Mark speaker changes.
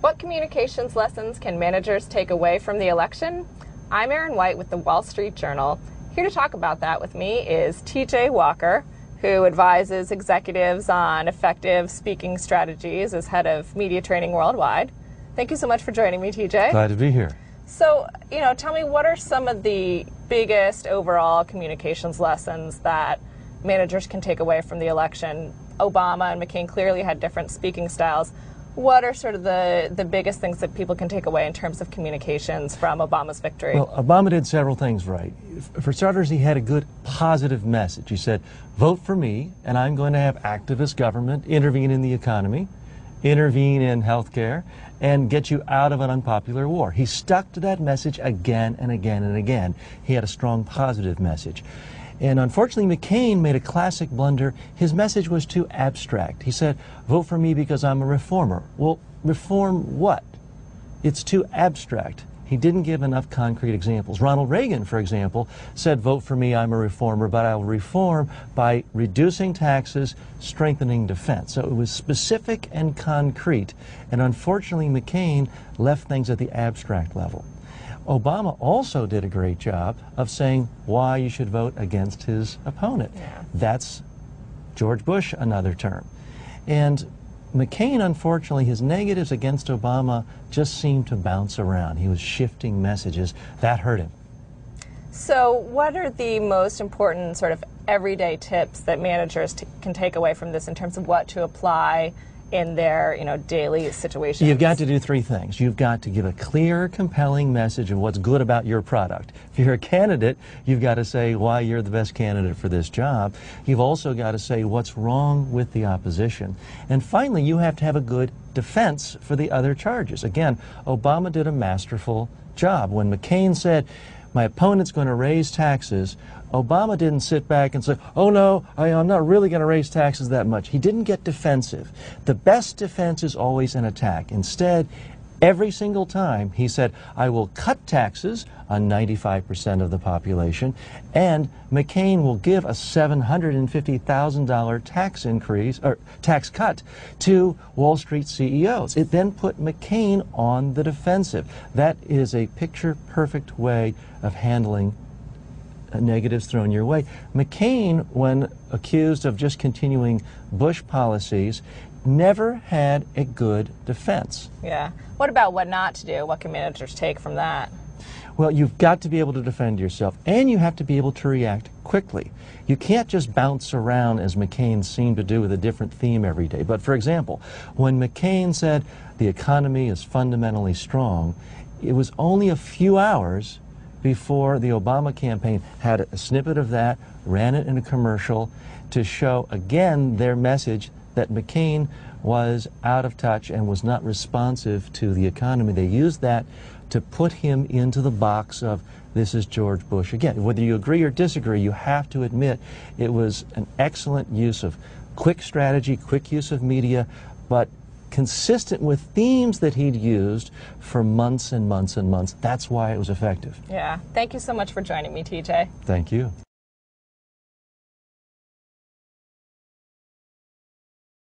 Speaker 1: What communications lessons can managers take away from the election? I'm Erin White with the Wall Street Journal. Here to talk about that with me is TJ Walker, who advises executives on effective speaking strategies as head of media training worldwide. Thank you so much for joining me, TJ.
Speaker 2: Glad to be here.
Speaker 1: So, tell me, what are some of the biggest overall communications lessons that managers can take away from the election? Obama and McCain clearly had different speaking styles. What are sort of the biggest things that people can take away in terms of communications from Obama's victory?
Speaker 2: Well, Obama did several things right. For starters, he had a good positive message. He said, vote for me, and I'm going to have activist government intervene in the economy, intervene in healthcare, and get you out of an unpopular war. He stuck to that message again and again and again. He had a strong positive message. And unfortunately, McCain made a classic blunder. His message was too abstract. He said, vote for me because I'm a reformer. Well, reform what? It's too abstract. He didn't give enough concrete examples. Ronald Reagan, for example, said, vote for me, I'm a reformer, but I'll reform by reducing taxes, strengthening defense. So it was specific and concrete. And unfortunately, McCain left things at the abstract level. Obama also did a great job of saying why you should vote against his opponent.
Speaker 1: Yeah.
Speaker 2: That's George Bush another term. And McCain, unfortunately, his negatives against Obama just seemed to bounce around. He was shifting messages. That hurt him.
Speaker 1: So what are the most important sort of everyday tips that managers can take away from this in terms of what to apply in their daily situations?
Speaker 2: You've got to do three things. You've got to give a clear, compelling message of what's good about your product. If you're a candidate, you've got to say why you're the best candidate for this job. You've also got to say what's wrong with the opposition. And finally, you have to have a good defense for the other charges. Again, Obama did a masterful job. When McCain said, my opponent's going to raise taxes, Obama didn't sit back and say, oh no, I'm not really going to raise taxes that much. He didn't get defensive. The best defense is always an attack. Instead, every single time he said, I will cut taxes on 95% of the population, and McCain will give a $750,000 tax increase or tax cut to Wall Street CEOs. It then put McCain on the defensive. That is a picture-perfect way of handling negatives thrown your way. McCain, when accused of just continuing Bush policies, never had a good defense.
Speaker 1: Yeah. What about what not to do? What can managers take from that?
Speaker 2: Well, you've got to be able to defend yourself, and you have to be able to react quickly. You can't just bounce around as McCain seemed to do with a different theme every day. But for example, when McCain said the economy is fundamentally strong, it was only a few hours before the Obama campaign had a snippet of that, ran it in a commercial to show again their message that McCain was out of touch and was not responsive to the economy. They used that to put him into the box of this is George Bush again. Whether you agree or disagree, you have to admit it was an excellent use of quick strategy, quick use of media, but consistent with themes that he'd used for months and months and months. That's why it was effective.
Speaker 1: Yeah. Thank you so much for joining me, TJ.
Speaker 2: Thank you.